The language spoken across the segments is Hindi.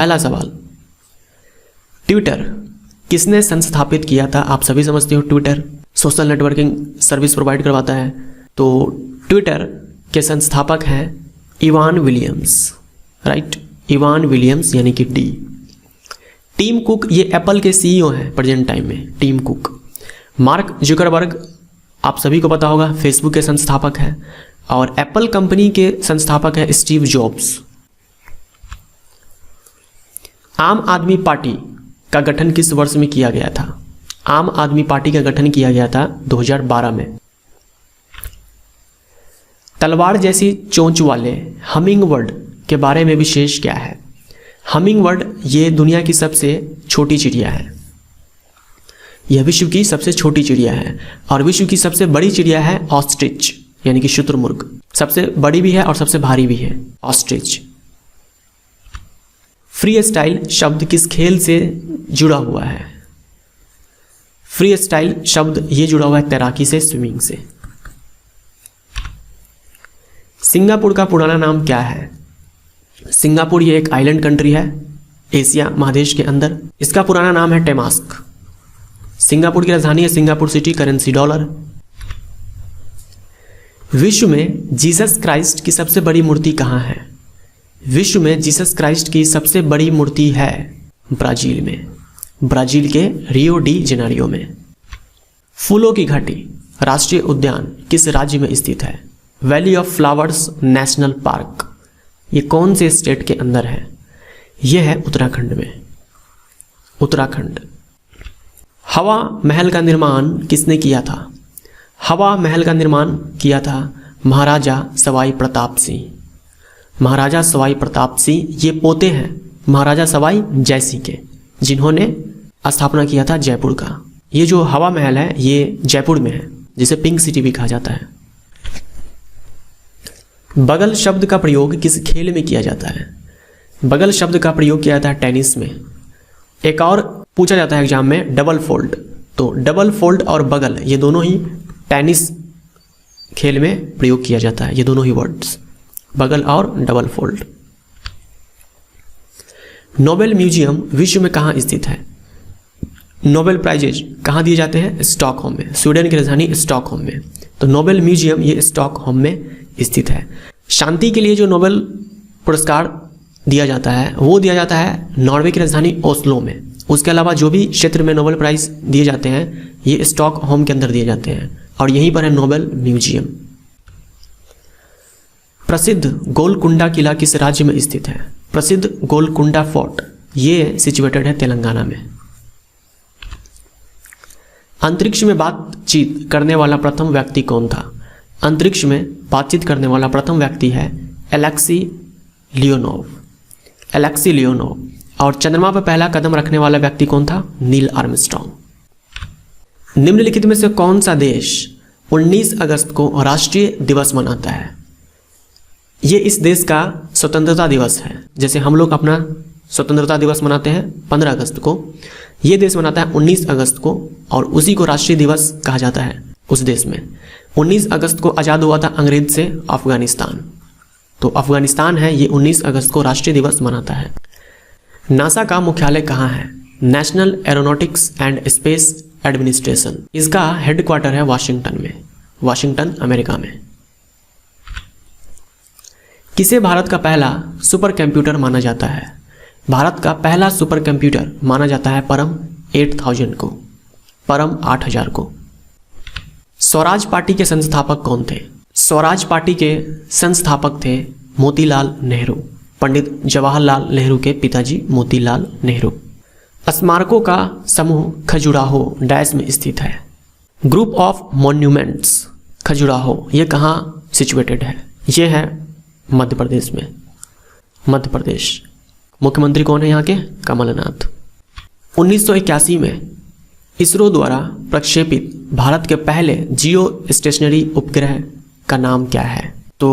पहला सवाल, ट्विटर किसने संस्थापित किया था? आप सभी समझते हो Twitter social networking service provide करवाता है। तो ट्विटर के संस्थापक हैं Ivan Williams, right, Ivan Williams यानी कि डी। टिम कुक ये एप्पल के सीईओ हैं प्रेजेंट टाइम में, टिम कुक। मार्क जुकरबर्ग आप सभी को पता होगा फेसबुक के संस्थापक हैं, और एप्पल कंपनी के संस्थापक हैं स्टीव जॉब्स। आम आदमी पार्टी का गठन किस वर्ष में किया गया था? आम आदमी पार्टी का गठन किया गया था 2012 में। तलवार जैसी चोंच वाले हमिंगबर्ड के बारे में विशेष क्या है? हमिंगबर्ड ये दुनिया की सबसे छोटी चिड़िया है, यह विश्व की सबसे छोटी चिड़िया है, और विश्व की सबसे बड़ी चिड़िया है ऑस्ट्रिच यानी कि शुतुरमुर्ग। सबसे बड़ी भी है और सबसे भारी भी है ऑस्ट्रिच। फ्री स्टाइल शब्द किस खेल से जुड़ा हुआ है? फ्री स्टाइल शब्द ये जुड़ा हुआ है तैराकी से, स्विमिंग से। सिंगापुर का पुराना नाम क्या है? सिंगापुर ये एक आइलैंड कंट्री है एशिया महादेश के अंदर। इसका पुराना नाम है टेमास्क। सिंगापुर की राजधानी है सिंगापुर सिटी, करेंसी डॉलर। विश्व में जीसस क्राइस्ट की सबसे बड़ी मूर्ति कहाँ है? विश्व में जीसस क्राइस्ट की सबसे बड़ी मूर्ति है ब्राजील में, ब्राजील के रियो डी जेनेरियो में। फूलों की घाटी राष्ट्रीय उद्यान किस राज्य में स्थित है? Valley of flowers national park ये कौन से स्टेट के अंदर है? यह है उत्तराखंड में, उत्तराखंड। हवा महल का निर्माण किसने किया था? हवा महल का निर्माण किया था महाराजा सवाई प्रताप सिंह। महाराजा सवाई प्रताप सिंह ये पोते हैं महाराजा सवाई जयसिंह के, जिन्होंने स्थापना किया था जयपुर का। ये जो हवा महल है ये जयपुर में है, जिसे पिंक सिटी भी कहा जाता है। बगल शब्द का प्रयोग किस खेल में किया जाता है? बगल शब्द का प्रयोग किया जाता है टेनिस में। एक और पूछा जाता है एग्जाम में, डबल फोल्ड। तो डबल फोल्ड और बगल ये दोनों ही टेनिस खेल में प्रयोग किया जाता है, ये दोनों ही वर्ड्स, बगल और डबल फोल्ड। नोबेल म्यूजियम विश्व में कहाँ स्थित है? नोबेल प्राइजेज कहाँ दिए जाते हैं? स्टॉकहोम में, स्वीडन की राजधानी स्टॉकहोम में। तो नोबेल म्यूजियम ये स्टॉकहोम में स्थित है। शांति के लिए जो नोबेल पुरस्कार दिया जाता है वो दिया जाता है नॉर्वे की राजधानी ओस्लो में। उसके अलावा जो भी क्षेत्र में नोबेल प्राइज दिए जाते हैं ये स्टॉकहोम के अंदर दिए जाते हैं, और यहीं पर है नोबेल म्यूजियम। प्रसिद्ध गोलकुंडा किला किस राज्य में स्थित है? प्रसिद्ध गोलकुंडा फोर्ट ये सिचुएटेड है तेलंगाना में। अंतरिक्ष में बातचीत करने वाला प्रथम व्यक्ति कौन था? अंतरिक्ष में बातचीत करने वाला प्रथम व्यक्ति है एलेक्सी लियोनोव, एलेक्सी लियोनोव। और चंद्रमा पर पहला कदम रखने वाला व्यक्ति कौन था? Neil Armstrong. निम्नलिखित में से कौन सा देश 19 अगस्त को राष्ट्रीय दिवस मनाता है? ये इस देश का स्वतंत्रता दिवस है। जैसे हम लोग अपना स्वतंत्रता दिवस मनाते हैं 15 अगस्त को, ये देश मनाता है 19 अगस्त को, और उसी को राष्ट्रीय दिवस कहा जाता है उस देश में। 19 अगस्त को आज़ाद हुआ था अंग्रेज से अफगानिस्तान, तो अफगानिस्तान है ये 19 अगस्त को राष्ट्रीय दिवस मनाता है। नासा का मुख्यालय कहाँ है? National aeronautics and space administration, इसका हेडक्वार्टर है वाशिंगटन में, वाशिंगटन अमेरिका में। किसे भारत का पहला सुपर कंप्यूटर माना जाता है? भारत का पहला सुपर कंप्यूटर माना जाता है परम 8000 को, परम 8000 को। स्वराज पार्टी के संस्थापक कौन थे? स्वराज पार्टी के संस्थापक थे मोतीलाल नेहरू, पंडित जवाहरलाल नेहरू के पिताजी मोतीलाल नेहरू। स्मारकों का समूह खजुराहो डैश में स्थित है। ग्रुप ऑफ मॉन्यूमेंट्स खजुराहो ये कहाँ सिचुएटेड है? ये है मध्य प्रदेश में, मध्य प्रदेश। मुख्यमंत्री कौन है यहाँ के? कमलनाथ। 1981 में इसरो द्वारा प्रक्षेपित भारत के पहले जियो स्टेशनरी उपग्रह का नाम क्या है? तो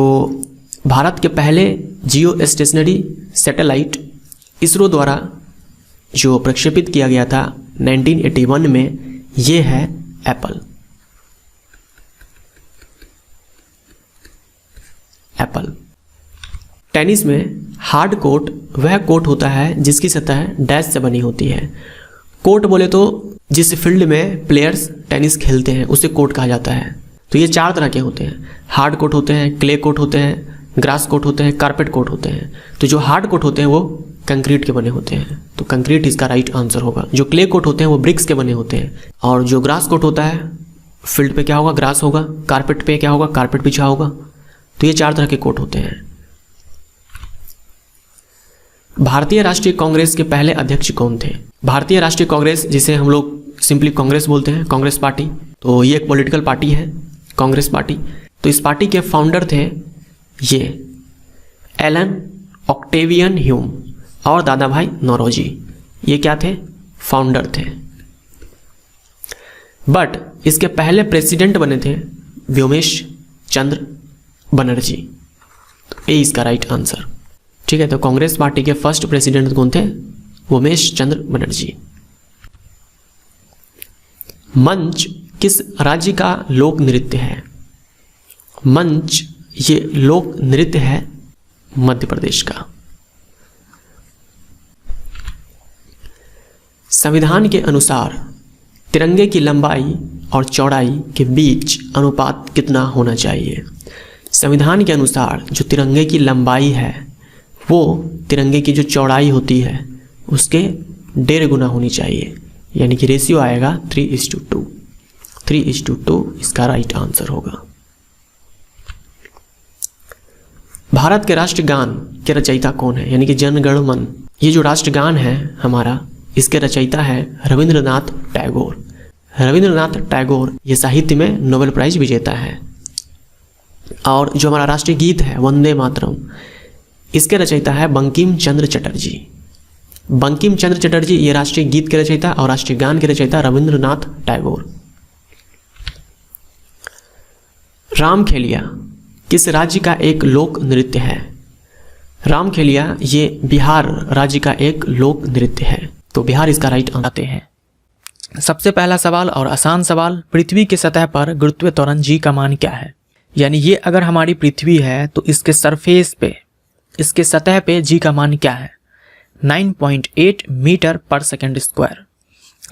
भारत के पहले जियो स्टेशनरी सैटेलाइट इसरो द्वारा जो प्रक्षेपित किया गया था 1981 में, ये है एप्पल। एप्पल। टेनिस में हार्ड कोर्ट वह कोर्ट होता है जिसकी सतह डैश से बनी होती है। कोर्ट बोले तो जिस फील्ड में प्लेयर्स टेनिस खेलते हैं उसे कोर्ट कहा जाता है। तो ये 4 तरह के होते हैं, हार्ड कोर्ट होते हैं, क्ले कोर्ट होते हैं, ग्रास कोर्ट होते हैं, कारपेट कोर्ट होते हैं। तो जो हार्ड कोर्ट होते हैं वो कंक्रीट के बने होते हैं, तो कंक्रीट इसका राइट आंसर होगा। जो क्ले कोर्ट होते हैं वो ब्रिक्स के बने होते हैं, और जो ग्रास कोर्ट होता है फील्ड पे क्या होगा, ग्रास होगा, कारपेट पे क्या होगा, कारपेट बिछा होगा। तो ये 4 तरह के कोर्ट होते हैं। भारतीय राष्ट्रीय कांग्रेस के पहले अध्यक्ष कौन थे? भारतीय राष्ट्रीय कांग्रेस, जिसे हम लोग सिंपली कांग्रेस बोलते हैं, कांग्रेस पार्टी, तो ये एक पॉलिटिकल पार्टी है, कांग्रेस पार्टी। तो इस पार्टी के फाउंडर थे ये एलन ऑक्टेवियन ह्यूम और दादा भाई नौरोजी। ये क्या थे? फाउंडर थे। बट इसके पहले प्रेसिडेंट बने थे व्योमेश चंद्र बनर्जी। तो ए इसका राइट आंसर। ठीक है, तो कांग्रेस पार्टी के फर्स्ट प्रेसिडेंट कौन थे? व्योमेश चंद्र बनर्जी। मंच किस राज्य का लोक नृत्य है? मंच ये लोक नृत्य है मध्य प्रदेश का। संविधान के अनुसार तिरंगे की लंबाई और चौड़ाई के बीच अनुपात कितना होना चाहिए? संविधान के अनुसार जो तिरंगे की लंबाई है वो तिरंगे की जो चौड़ाई होती है उसके 1.5 गुना होनी चाहिए, यानी कि रेशियो आएगा 3:2। 3:2 इसका राइट आंसर होगा। भारत के राष्ट्रगान के रचयिता कौन है? यानी कि जन गण मन, ये जो राष्ट्रगान है हमारा, इसके रचयिता है रविंद्रनाथ टैगोर। रविंद्रनाथ टैगोर ये साहित्य में नोबेल प्राइज विजेता है। और जो हमारा राष्ट्रीय गीत है वंदे मातरम, इसके रचयिता है बंकिम चंद्र चटर्जी। बंकिम चंद्र चटर्जी ये राष्ट्रीय गीत के रचयिता और राष्ट्रीय गान के रचयिता रविंद्रनाथ टैगोर। रामखेलिया किस राज्य का एक लोक नृत्य है? रामखेलिया ये बिहार राज्य का एक लोक नृत्य है, तो बिहार इसका राइट आंसर आते हैं। सबसे पहला सवाल और आसान सवाल, पृथ्वी की सतह पर गुरुत्वीय त्वरण जी का मान क्या है? यानी ये अगर हमारी पृथ्वी है तो इसके सरफेस पे, इसके सतह पे जी का मान क्या है? 9.8 मीटर पर सेकेंड स्क्वायर।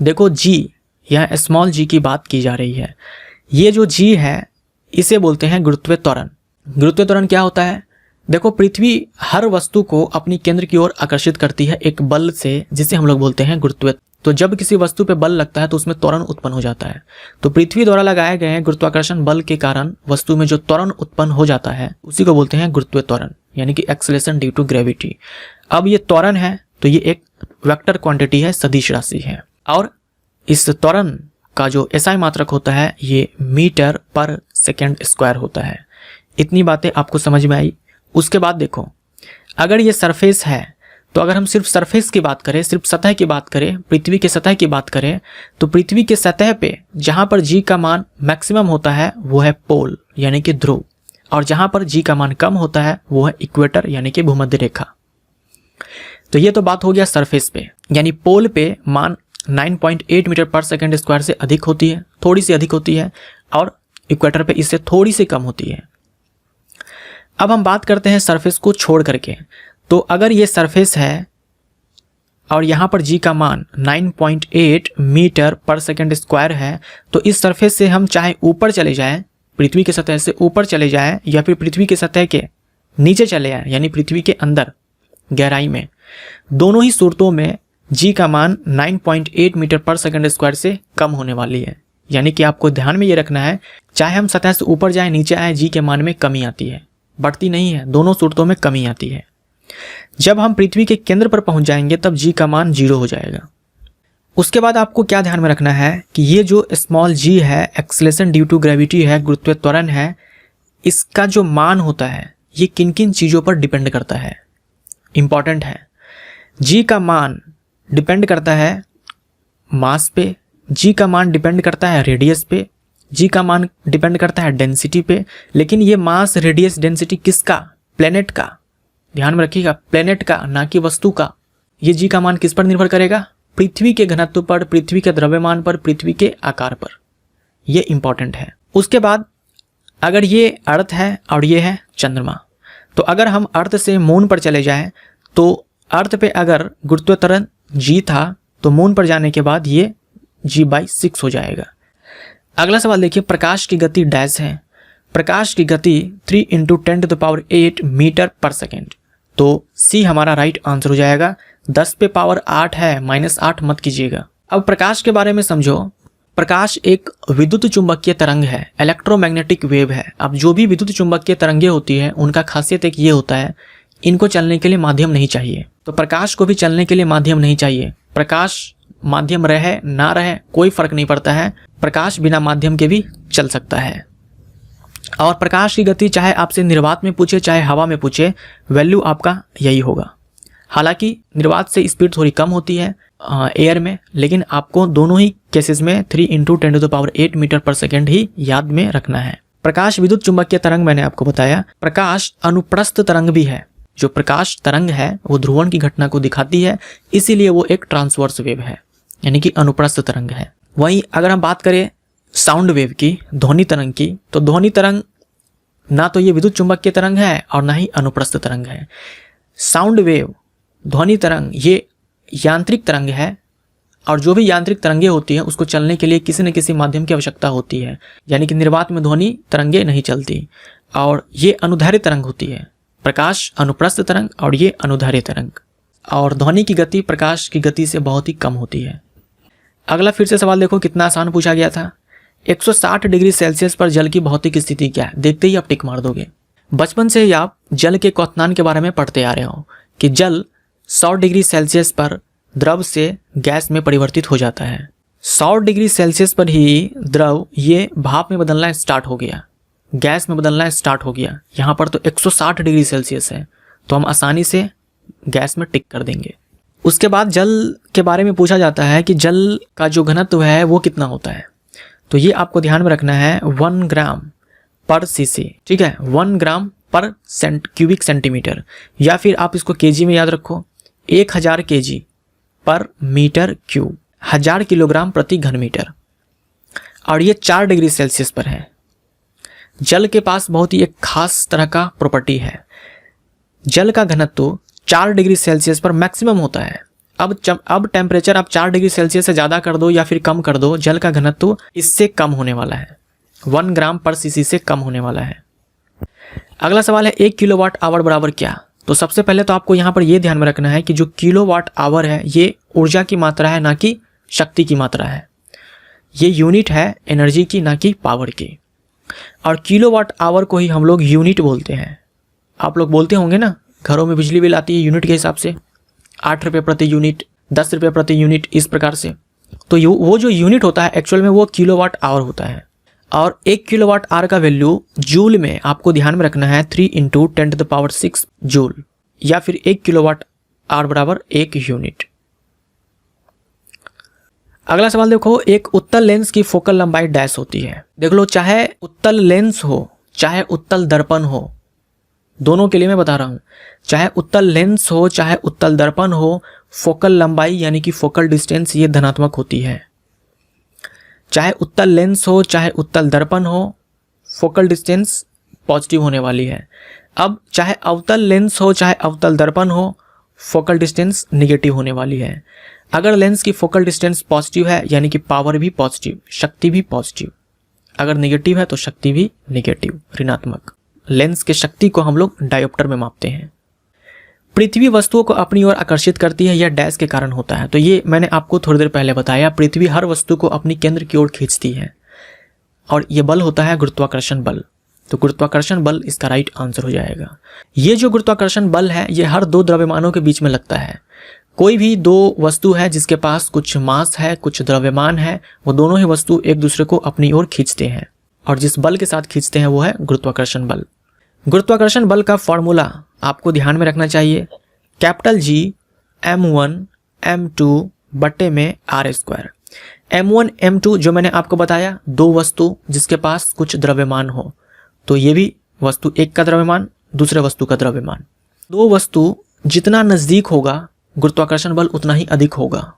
देखो जी, यहाँ स्मॉल जी की बात की जा रही है। ये जो जी है इसे बोलते हैं गुरुत्वीय त्वरण। गुरुत्वीय त्वरण क्या होता है? देखो, पृथ्वी हर वस्तु को अपनी केंद्र की ओर आकर्षित करती है एक बल से, जिसे हम लोग बोलते हैं गुरुत्वीय। तो जब किसी वस्तु पे बल लगता है तो उसमें त्वरण उत्पन्न हो जाता है। तो पृथ्वी द्वारा लगाए गए गुरुत्वाकर्षण बल के कारण वस्तु में जो त्वरण उत्पन्न हो जाता है उसी को बोलते हैं गुरुत्वीय त्वरण, यानी कि एक्सेलरेशन ड्यू टू ग्रेविटी। अब ये त्वरण है तो ये एक वेक्टर क्वांटिटी है, सदिश राशि है, और इस त्वरण का जो एसआई मात्रक होता है ये मीटर पर सेकेंड स्क्वायर होता है। इतनी बातें आपको समझ में आई। उसके बाद देखो, अगर ये सरफेस है तो अगर हम सिर्फ सरफेस की बात करें, सिर्फ सतह की बात करें, पृथ्वी के सतह की बात करें, तो पृथ्वी के सतह पे जहां पर जी का मान मैक्सिमम होता है वो है पोल, यानी कि ध्रुव, और जहां पर जी का मान कम होता है वो है इक्वेटर, यानी कि भूमध्य रेखा। तो ये तो बात हो गया सरफेस पे, यानी पोल पे मान 9.8 मीटर पर सेकेंड स्क्वायर से अधिक होती है, थोड़ी सी अधिक होती है, और इक्वेटर पे इससे थोड़ी सी कम होती है। अब हम बात करते हैं सरफेस को छोड़ करके। तो अगर ये सरफेस है और यहाँ पर जी का मान 9.8 मीटर पर सेकेंड स्क्वायर है, तो इस सरफेस से हम चाहे ऊपर चले जाएं, पृथ्वी की सतह से ऊपर चले जाएं, या फिर पृथ्वी की सतह के नीचे चले आएं, यानी पृथ्वी के अंदर गहराई में, दोनों ही सूरतों में जी का मान 9.8 मीटर पर सेकेंड स्क्वायर से कम होने वाली है। यानी कि आपको ध्यान में ये रखना है, चाहे हम सतह से ऊपर जाएं नीचे आए, जी के मान में कमी आती है, बढ़ती नहीं है, दोनों सूरतों में कमी आती है। जब हम पृथ्वी के केंद्र पर पहुंच जाएंगे तब जी का मान 0 हो जाएगा। उसके बाद आपको क्या ध्यान में रखना है कि ये जो स्मॉल जी है, एक्सेलरेशन ड्यू टू ग्रेविटी है, गुरुत्वीय त्वरण है, इसका जो मान होता है ये किन किन चीज़ों पर डिपेंड करता है, इंपॉर्टेंट है। जी का मान डिपेंड करता है मास पे, जी का मान डिपेंड करता है रेडियस पे, जी का मान डिपेंड करता है डेंसिटी पे। लेकिन ये मास, रेडियस, डेंसिटी किसका? प्लेनेट का। ध्यान में रखिएगा, प्लेनेट का, ना कि वस्तु का। ये जी का मान किस पर निर्भर करेगा? पृथ्वी के घनत्व पर, पृथ्वी के द्रव्यमान पर, पृथ्वी के आकार पर। ये इंपॉर्टेंट है। उसके बाद अगर ये अर्थ है और ये है चंद्रमा, तो अगर हम अर्थ से मून पर चले जाएं तो अर्थ पे अगर गुरुत्वीय त्वरण g था तो मून पर जाने के बाद ये g/6 हो जाएगा। अगला सवाल देखिए, प्रकाश की गति डैश है। प्रकाश की गति 3 × 10⁸ मीटर पर सेकेंड। तो C हमारा राइट आंसर हो जाएगा। 10 पे पावर 8 है, -8 मत कीजिएगा। अब प्रकाश के बारे में समझो। प्रकाश एक विद्युत चुंबकीय तरंग है, इलेक्ट्रोमैग्नेटिक वेव है। अब जो भी विद्युत चुंबकीय तरंगे होती है उनका खासियत एक ये होता है, इनको चलने के लिए माध्यम नहीं चाहिए। तो प्रकाश को भी चलने के लिए माध्यम नहीं चाहिए। प्रकाश माध्यम रहे ना रहे कोई फर्क नहीं पड़ता है, प्रकाश बिना माध्यम के भी चल सकता है। और प्रकाश की गति चाहे आपसे निर्वात में पूछे चाहे हवा में पूछे, वैल्यू आपका यही होगा। हालांकि निर्वात से स्पीड थोड़ी कम होती है एयर में, लेकिन आपको दोनों ही केसेस में 3 × 10⁸ मीटर पर सेकेंड ही याद में रखना है। प्रकाश विद्युत चुंबकीय तरंग मैंने आपको बताया। प्रकाश अनुप्रस्थ तरंग भी है। जो प्रकाश तरंग है वो ध्रुवण की घटना को दिखाती है, इसीलिए वो एक ट्रांसवर्स वेव है, यानी कि अनुप्रस्थ तरंग है। वहीं अगर हम बात करें साउंड वेव की, ध्वनि तरंग की, तो ध्वनि तरंग ना तो ये विद्युत चुंबकीय तरंग है और ना ही अनुप्रस्थ तरंग है। साउंड वेव, ध्वनि तरंग, ये यांत्रिक तरंग है, और जो भी यांत्रिक तरंगे होती हैं उसको चलने के लिए किसी न किसी माध्यम की आवश्यकता होती है। यानी कि निर्वात में ध्वनि तरंगे नहीं चलती, और ये अनुदैर्ध्य तरंग होती है। प्रकाश अनुप्रस्थ तरंग और ये अनुदैर्ध्य तरंग। और ध्वनि की गति प्रकाश की गति से बहुत ही कम होती है। अगला फिर से सवाल देखो, कितना आसान पूछा गया था। 160 डिग्री सेल्सियस पर जल की भौतिक स्थिति क्या है? देखते ही आप टिक मार दोगे। बचपन से ही आप जल के क्वथनांक के बारे में पढ़ते आ रहे हो कि जल 100 डिग्री सेल्सियस पर द्रव से गैस में परिवर्तित हो जाता है। 100 डिग्री सेल्सियस पर ही द्रव ये भाप में बदलना स्टार्ट हो गया, गैस में बदलना स्टार्ट हो गया। यहाँ पर तो 160 डिग्री सेल्सियस है, तो हम आसानी से गैस में टिक कर देंगे। उसके बाद जल के बारे में पूछा जाता है कि जल का जो घनत्व है वो कितना होता है। तो ये आपको ध्यान में रखना है, 1 ग्राम पर cc, ठीक है, 1 ग्राम पर क्यूबिक सेंटीमीटर, या फिर आप इसको केजी में याद रखो, 1000 kg पर मीटर क्यूब, 1000 किलोग्राम प्रति घन मीटर। और ये 4 डिग्री सेल्सियस पर है। जल के पास बहुत ही एक खास तरह का प्रॉपर्टी है। जल का घनत्व 4 डिग्री सेल्सियस पर मैक्सिमम होता है। अब टेम्परेचर आप 4 डिग्री सेल्सियस से ज़्यादा कर दो या फिर कम कर दो, जल का घनत्व इससे कम होने वाला है, 1 ग्राम पर cc से कम होने वाला है। अगला सवाल है, 1 किलोवाट आवर बराबर क्या? तो सबसे पहले तो आपको यहाँ पर यह ध्यान में रखना है कि जो किलोवाट आवर है ये ऊर्जा की मात्रा है, ना कि शक्ति की मात्रा है। ये यूनिट है एनर्जी की, ना कि पावर की। और किलोवाट आवर को ही हम लोग यूनिट बोलते हैं। आप लोग बोलते होंगे ना, घरों में बिजली बिल आती है यूनिट के हिसाब से, 8 रुपये प्रति यूनिट, 10 रुपये प्रति यूनिट, इस प्रकार से। तो वो जो यूनिट होता है एक्चुअल में वो किलोवाट आवर होता है। और 1 किलोवाट आवर का वैल्यू जूल में आपको ध्यान में रखना है, 3 × 10⁶ जूल, या फिर 1 किलोवाट आवर बराबर 1 यूनिट। अगला सवाल देखो, एक उत्तल लेंस की फोकल लंबाई डैश होती है। देख लो, चाहे उत्तल लेंस हो चाहे उत्तल दर्पण हो, दोनों के लिए मैं बता रहा हूं, चाहे उत्तल लेंस हो चाहे उत्तल दर्पण हो, फोकल लंबाई यानी कि फोकल डिस्टेंस ये धनात्मक होती है। चाहे उत्तल लेंस हो चाहे उत्तल दर्पण हो, फोकल डिस्टेंस पॉजिटिव होने वाली है। अब चाहे अवतल लेंस हो चाहे अवतल दर्पण हो, फोकल डिस्टेंस निगेटिव होने वाली है। अगर लेंस की फोकल डिस्टेंस पॉजिटिव है यानी कि पावर भी पॉजिटिव, शक्ति भी पॉजिटिव। अगर निगेटिव है तो शक्ति भी निगेटिव, ऋणात्मक। लेंस के शक्ति को हम लोग डायोप्टर में मापते हैं। पृथ्वी वस्तुओं को अपनी ओर आकर्षित करती है, यह डैश के कारण होता है। तो ये मैंने आपको थोड़ी देर पहले बताया, पृथ्वी हर वस्तु को अपनी केंद्र की ओर खींचती है, और यह बल होता है गुरुत्वाकर्षण बल। तो गुरुत्वाकर्षण बल इसका राइट आंसर हो जाएगा। ये जो गुरुत्वाकर्षण बल है ये हर 2 द्रव्यमानों के बीच में लगता है। कोई भी 2 वस्तु है जिसके पास कुछ मास है कुछ द्रव्यमान है, वो दोनों ही वस्तु एक दूसरे को अपनी ओर खींचते हैं, और जिस बल के साथ खींचते हैं वो है गुरुत्वाकर्षण बल। गुरुत्वाकर्षण बल का फॉर्मूला आपको ध्यान में रखना चाहिए, कैपिटल G m1 m2 बट्टे में r²। m1 m2 जो मैंने आपको बताया, 2 वस्तु जिसके पास कुछ द्रव्यमान हो, तो ये भी वस्तु एक का द्रव्यमान दूसरे वस्तु का द्रव्यमान। 2 वस्तु जितना नज़दीक होगा गुरुत्वाकर्षण बल उतना ही अधिक होगा।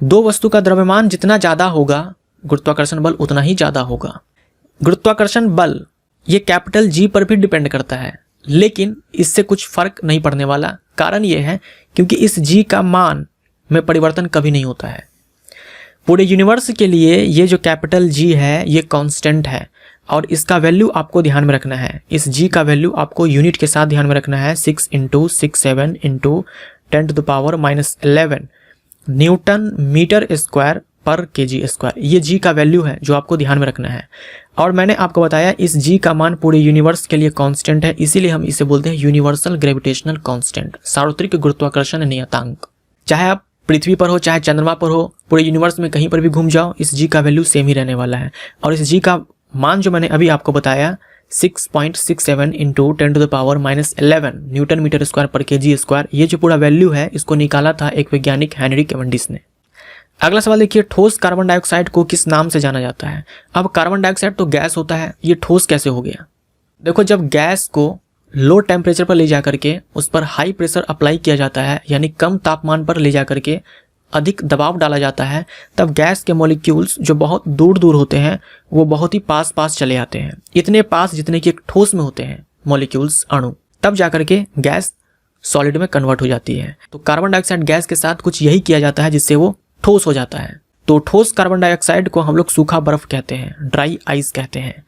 2 वस्तु का द्रव्यमान जितना ज़्यादा होगा गुरुत्वाकर्षण बल उतना ही ज़्यादा होगा। गुरुत्वाकर्षण बल ये कैपिटल G पर भी डिपेंड करता है, लेकिन इससे कुछ फर्क नहीं पड़ने वाला। कारण ये है क्योंकि इस g का मान में परिवर्तन कभी नहीं होता है। पूरे यूनिवर्स के लिए ये जो कैपिटल G है ये कांस्टेंट है और इसका वैल्यू आपको ध्यान में रखना है। इस g का वैल्यू आपको यूनिट के साथ ध्यान में रखना है। 6 × 67 × 10⁻⁻11 न्यूटन मीटर स्क्वायर पर kg स्क्वायर, ये g का वैल्यू है जो आपको ध्यान में रखना है। और मैंने आपको बताया इस g का मान पूरे यूनिवर्स के लिए कांस्टेंट है, इसीलिए हम इसे बोलते हैं यूनिवर्सल ग्रेविटेशनल कांस्टेंट, सार्वत्रिक गुरुत्वाकर्षण नियतांक। चाहे आप पृथ्वी पर हो चाहे चंद्रमा पर हो, पूरे यूनिवर्स में कहीं पर भी घूम जाओ, इस g का वैल्यू सेम ही रहने वाला है। और इस g का मान जो मैंने अभी आपको बताया 6.67 × 10⁻⁻11 न्यूटन मीटर स्क्वायर पर kg स्क्वायर, ये जो पूरा वैल्यू है इसको निकाला था एक वैज्ञानिक हेनरी कैवेंडिश ने। अगला सवाल देखिए, ठोस कार्बन डाइऑक्साइड को किस नाम से जाना जाता है? अब कार्बन डाइऑक्साइड तो गैस होता है, ये ठोस कैसे हो गया? देखो, जब गैस को लो टेम्परेचर पर ले जा करके उस पर हाई प्रेशर अप्लाई किया जाता है, यानी कम तापमान पर ले जा करके अधिक दबाव डाला जाता है, तब गैस के मॉलिक्यूल्स जो बहुत दूर दूर होते हैं वो बहुत ही पास पास चले आते हैं, इतने पास जितने कि एक ठोस में होते हैं मॉलिक्यूल्स, अणु। तब जा करके गैस सॉलिड में कन्वर्ट हो जाती है। तो कार्बन डाइऑक्साइड गैस के साथ कुछ यही किया जाता है जिससे वो ठोस हो जाता है। तो ठोस कार्बन डाइऑक्साइड को हम लोग सूखा बर्फ कहते हैं, ड्राई आइस कहते हैं।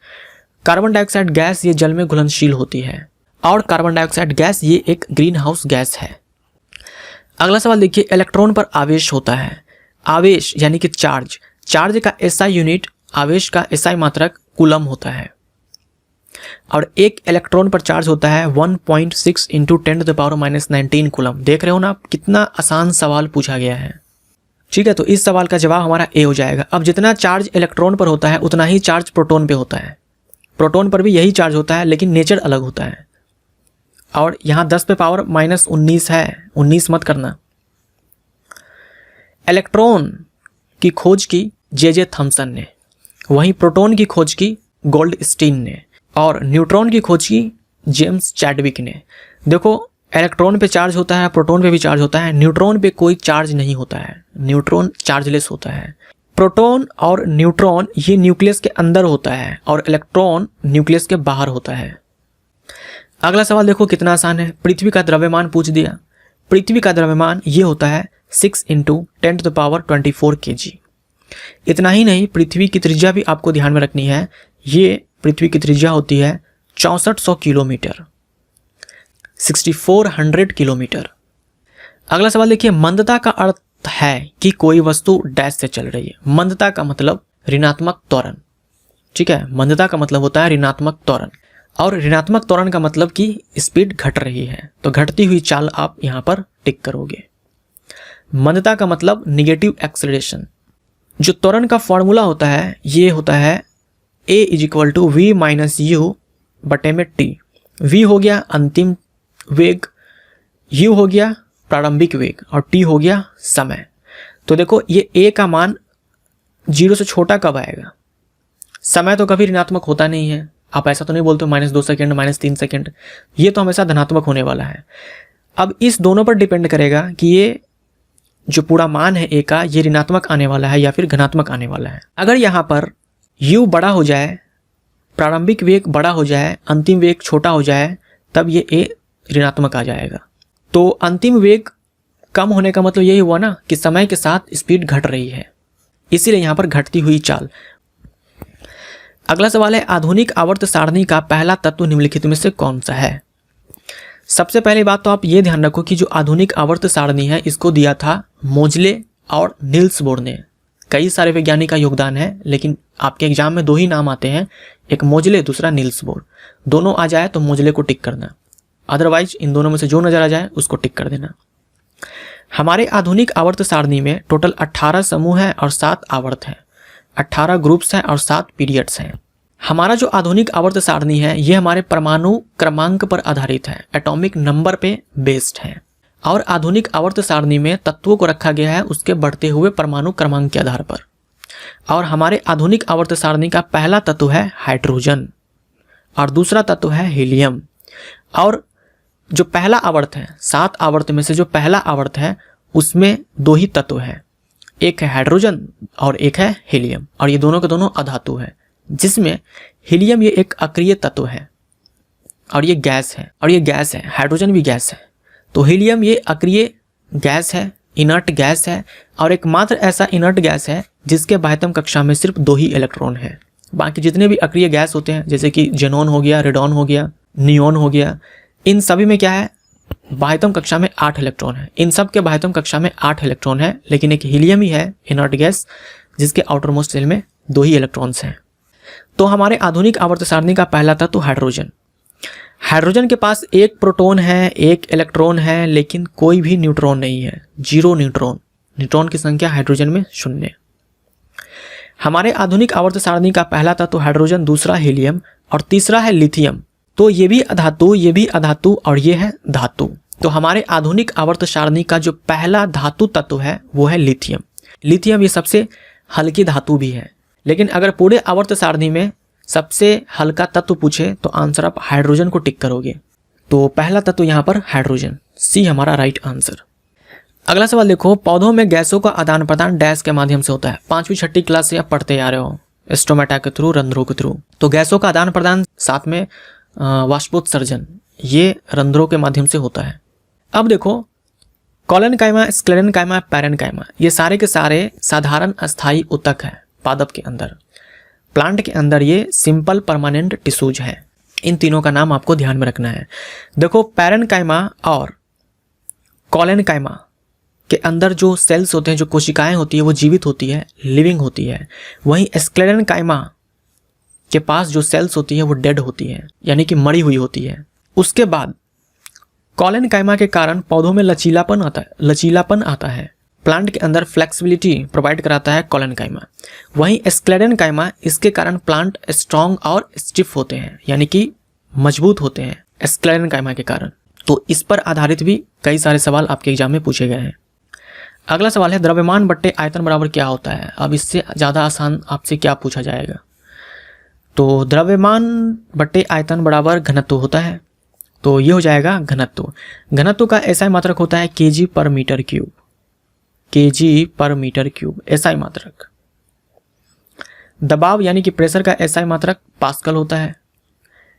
कार्बन डाइऑक्साइड गैस ये जल में घुलनशील होती है और कार्बन डाइऑक्साइड गैस ये एक ग्रीन हाउस गैस है। अगला सवाल देखिए, इलेक्ट्रॉन पर आवेश होता है। आवेश यानी कि चार्ज, चार्ज का SI यूनिट, आवेश का SI मात्रक कूलम होता है और एक इलेक्ट्रॉन पर चार्ज होता है 1.6 × 10⁻⁻19 कूलम। देख रहे हो ना आप, कितना आसान सवाल पूछा गया है। ठीक है, तो इस सवाल का जवाब हमारा A हो जाएगा। अब जितना चार्ज इलेक्ट्रॉन पर होता है उतना ही चार्ज प्रोटॉन पे होता है। प्रोटॉन पर भी यही चार्ज होता है लेकिन नेचर अलग होता है। और यहाँ 10⁻⁻19 है, 19 मत करना। इलेक्ट्रॉन की खोज की J.J. थॉमसन ने, वहीं प्रोटॉन की खोज की गोल्डस्टीन ने और न्यूट्रॉन की खोज की जेम्स चैडविक ने। देखो, इलेक्ट्रॉन पे चार्ज होता है, प्रोटॉन पे भी चार्ज होता है, न्यूट्रॉन पे कोई चार्ज नहीं होता है, न्यूट्रॉन चार्जलेस होता है। प्रोटॉन और न्यूट्रॉन ये न्यूक्लियस के अंदर होता है और इलेक्ट्रॉन न्यूक्लियस के बाहर होता है। अगला सवाल देखो कितना आसान है, पृथ्वी का द्रव्यमान पूछ दिया। पृथ्वी का द्रव्यमान ये होता है 6 × 10⁻24 kg। इतना ही नहीं, पृथ्वी की त्रिज्या भी आपको ध्यान में रखनी है। ये पृथ्वी की त्रिज्या होती है 6400 किलोमीटर, 6400 किलोमीटर। अगला सवाल देखिए, मंदता का अर्थ है कि कोई वस्तु डैश से चल रही है। मंदता का मतलब ऋणात्मक त्वरण। ठीक है, मंदता का मतलब होता है ऋणात्मक त्वरण और ऋणात्मक त्वरण का मतलब कि स्पीड घट रही है, तो घटती हुई चाल आप यहाँ पर टिक करोगे। मंदता का मतलब निगेटिव एक्सेलरेशन। जो त्वरण का फॉर्मूला होता है ये होता है A = V - U/t। V हो गया अंतिम वेग, U हो गया प्रारंभिक वेग और t हो गया समय। तो देखो, ये A का मान 0 से छोटा कब आएगा? समय तो कभी ऋणात्मक होता नहीं है। आप ऐसा तो नहीं बोलते -2 सेकेंड, -3 सेकेंड, ये तो हमेशा धनात्मक होने वाला है। अब इस दोनों पर डिपेंड करेगा कि ये जो पूरा मान है A का, ये ऋणात्मक आने वाला है या फिर धनात्मक आने वाला है। अगर यहाँ पर U बड़ा हो जाए, प्रारंभिक वेग बड़ा हो जाए, अंतिम वेग छोटा हो जाए, तब ये A ऋणात्मक आ जाएगा। तो अंतिम वेग कम होने का मतलब यही हुआ ना कि समय के साथ स्पीड घट रही है, इसीलिए यहाँ पर घटती हुई चाल। अगला सवाल है, आधुनिक आवर्त सारणी का पहला तत्व निम्नलिखित में से कौन सा है? सबसे पहली बात तो आप ये ध्यान रखो कि जो आधुनिक आवर्त सारणी है इसको दिया था मोजले और नील्स बोर ने। कई सारे वैज्ञानिक का योगदान है, लेकिन आपके एग्जाम में 2 ही नाम आते हैं, एक मोजले दूसरा नील्स बोर। दोनों आ जाए तो मोजले को टिक करना, अदरवाइज इन दोनों में से जो नजर आ जाए उसको टिक कर देना। हमारे आधुनिक आवर्त सारणी में टोटल 18 समूह है और 7 आवर्त हैं, 18 ग्रुप्स हैं और 7 पीरियड्स हैं। हमारा जो आधुनिक आवर्त सारणी है ये हमारे परमाणु क्रमांक पर आधारित है, एटॉमिक नंबर पे बेस्ड है। और आधुनिक आवर्त सारणी में तत्वों को रखा गया है उसके बढ़ते हुए परमाणु क्रमांक के आधार पर। और हमारे आधुनिक आवर्त सारणी का पहला तत्व है हाइड्रोजन और दूसरा तत्व है हीलियम। और जो पहला आवर्त है, 7 आवर्त में से जो पहला आवर्त है उसमें 2 ही तत्व हैं, एक है हाइड्रोजन और एक है हीलियम, और ये दोनों के दोनों अधातु है, जिसमें हीलियम ये एक अक्रिय तत्व है और ये गैस है, और ये गैस है, हाइड्रोजन भी गैस है। तो हीलियम ये अक्रिय गैस है, इनर्ट गैस है, और एकमात्र ऐसा इनर्ट गैस है जिसके बाह्यतम कक्षा में सिर्फ 2 ही इलेक्ट्रॉन है। बाकी जितने भी अक्रिय गैस होते हैं, जैसे कि जेनॉन हो गया, रेडॉन हो गया, नियोन हो गया, इन सभी में क्या है, बाह्यतम कक्षा में 8 इलेक्ट्रॉन है। इन सब के बाह्यतम कक्षा में 8 इलेक्ट्रॉन है, लेकिन एक हीलियम ही है इनर्ट गैस जिसके आउटर मोस्ट शेल में 2 ही इलेक्ट्रॉन्स हैं। तो हमारे आधुनिक आवर्त सारणी का पहला तत्व हाइड्रोजन। हाइड्रोजन के पास 1 प्रोटॉन है, 1 इलेक्ट्रॉन है, लेकिन कोई भी न्यूट्रॉन नहीं है, 0 न्यूट्रॉन। न्यूट्रॉन की संख्या हाइड्रोजन में 0। हमारे आधुनिक आवर्त सारणी का पहला तत्व हाइड्रोजन, दूसरा हीलियम और तीसरा है लिथियम। तो ये भी अधातु, ये भी अधातु और ये है धातु। तो हमारे आधुनिक आवर्त सारणी का जो पहला धातु तत्व है वो है लिथियम। लिथियम ये सबसे हल्की धातु भी है, लेकिन अगर पूरे आवर्त सारणी में सबसे हल्का तत्व पूछे तो आंसर आप हाइड्रोजन को टिक करोगे। तो पहला तत्व यहाँ पर हाइड्रोजन, सी हमारा राइट आंसर। अगला सवाल देखो, पौधों में गैसों का आदान प्रदान डैश के माध्यम से होता है। 5वीं 6ठी क्लास से आप पढ़ते आ रहे हो, स्टोमेटा के थ्रू, रंध्रों के थ्रू। तो गैसों का आदान प्रदान, साथ में वाष्पोत्सर्जन, ये रंध्रों के माध्यम से होता है। अब देखो, कॉलेनकाइमा, स्क्लेरेनकाइमा, पैरेनकाइमा, ये सारे के सारे साधारण अस्थायी ऊतक है पादप के अंदर। प्लांट के अंदर ये सिंपल परमानेंट टिश्यूज है। इन तीनों का नाम आपको ध्यान में रखना है। देखो, पैरेनकाइमा और कॉलेनकाइमा के अंदर जो सेल्स होते हैं, जो कोशिकाएं होती है, वो जीवित होती है, लिविंग होती है। वहीं स्क्लेरेनकाइमा के पास जो सेल्स होती है वो डेड होती है, यानी कि मरी हुई होती है। उसके बाद कॉलेनकाइमा के कारण पौधों में लचीलापन आता है। प्लांट के अंदर फ्लेक्सिबिलिटी प्रोवाइड कराता है कॉलेनकाइमा। वहीं स्क्लेरेनकाइमा, इसके कारण प्लांट स्ट्रॉन्ग और स्टिफ होते हैं, यानी कि मजबूत होते हैं स्क्लेरेनकाइमा के कारण। तो इस पर आधारित भी कई सारे सवाल आपके एग्जाम में पूछे गए हैं। अगला सवाल है, द्रव्यमान बट्टे आयतन बराबर क्या होता है। अब इससे ज़्यादा आसान आपसे क्या पूछा जाएगा। तो द्रव्यमान बट्टे आयतन बराबर घनत्व होता है। तो ये हो जाएगा घनत्व। घनत्व का एसआई मात्रक होता है केजी पर मीटर क्यूब, केजी पर मीटर क्यूब एसआई मात्रक। दबाव यानी कि प्रेशर का एसआई मात्रक पास्कल होता है।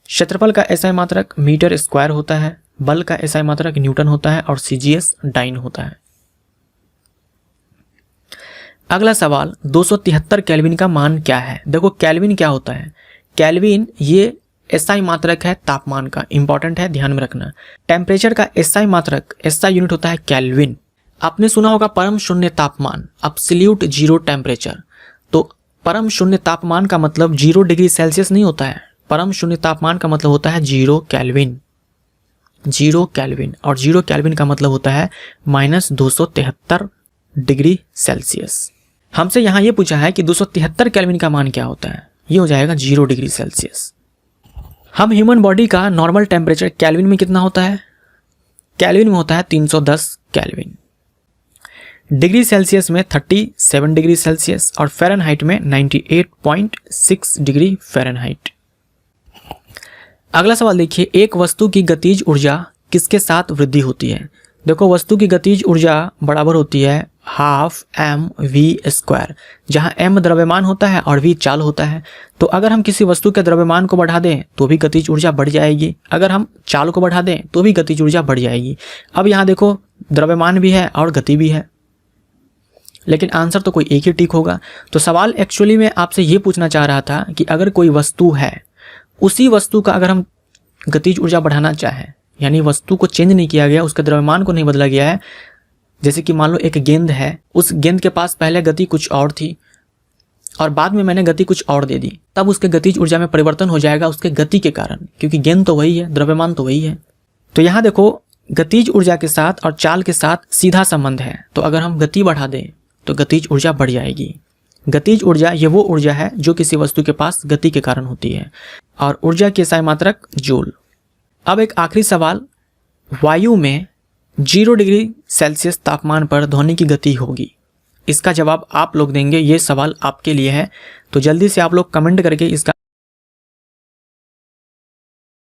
क्षेत्रफल का एसआई मात्रक मीटर स्क्वायर होता है। बल का एसआई मात्रक न्यूटन होता है और सीजीएस डाइन होता है। अगला सवाल, 273 केल्विन का मान क्या है। देखो, केल्विन क्या होता है। केल्विन ये एसआई मात्रक है तापमान का, इंपॉर्टेंट है, ध्यान में रखना। टेम्परेचर का एसआई मात्रक, एसआई यूनिट होता है केल्विन। आपने सुना होगा परम शून्य तापमान, एब्सोल्यूट जीरो टेम्परेचर। तो परम शून्य तापमान का मतलब 0 डिग्री सेल्सियस नहीं होता है। परम शून्य तापमान का मतलब होता है 0 केल्विन, 0 केल्विन। और 0 केल्विन का मतलब होता है -273 डिग्री सेल्सियस। हमसे यहाँ ये पूछा है कि 273 केल्विन का मान क्या होता है। ये हो जाएगा 0 डिग्री सेल्सियस। हम ह्यूमन बॉडी का नॉर्मल टेम्परेचर केल्विन में कितना होता है। केल्विन में होता है 310 केल्विन। डिग्री सेल्सियस में 37 डिग्री सेल्सियस और फ़ारेनहाइट में 98.6 डिग्री फ़ारेनहाइट। अगला सवाल देखिए, एक वस्तु की गतिज ऊर्जा किसके साथ वृद्धि होती है। देखो, वस्तु की गतिज ऊर्जा बराबर होती है ½ mv², जहाँ m द्रव्यमान होता है और v चाल होता है। तो अगर हम किसी वस्तु के द्रव्यमान को बढ़ा दें तो भी गतिज ऊर्जा बढ़ जाएगी, अगर हम चाल को बढ़ा दें तो भी गतिज ऊर्जा बढ़ जाएगी। अब यहाँ देखो, द्रव्यमान भी है और गति भी है, लेकिन आंसर तो कोई एक ही टिक होगा। तो सवाल एक्चुअली में आपसे ये पूछना चाह रहा था कि अगर कोई वस्तु है, उसी वस्तु का अगर हम गतिज ऊर्जा बढ़ाना चाहें, यानी वस्तु को चेंज नहीं किया गया, उसके द्रव्यमान को नहीं बदला गया है। जैसे कि मान लो एक गेंद है, उस गेंद के पास पहले गति कुछ और थी और बाद में मैंने गति कुछ और दे दी, तब उसके गतिज ऊर्जा में परिवर्तन हो जाएगा उसके गति के कारण, क्योंकि गेंद तो वही है, द्रव्यमान तो वही है। तो यहाँ देखो, गतिज ऊर्जा के साथ और चाल के साथ सीधा संबंध है। तो अगर हम गति बढ़ा दें तो गतिज ऊर्जा बढ़ जाएगी। गतिज ऊर्जा ये वो ऊर्जा है जो किसी वस्तु के पास गति के कारण होती है, और ऊर्जा की एसआई मात्रक जूल। अब एक आखिरी सवाल, वायु में 0 डिग्री सेल्सियस तापमान पर ध्वनि की गति होगी। इसका जवाब आप लोग देंगे, ये सवाल आपके लिए है। तो जल्दी से आप लोग कमेंट करके इसका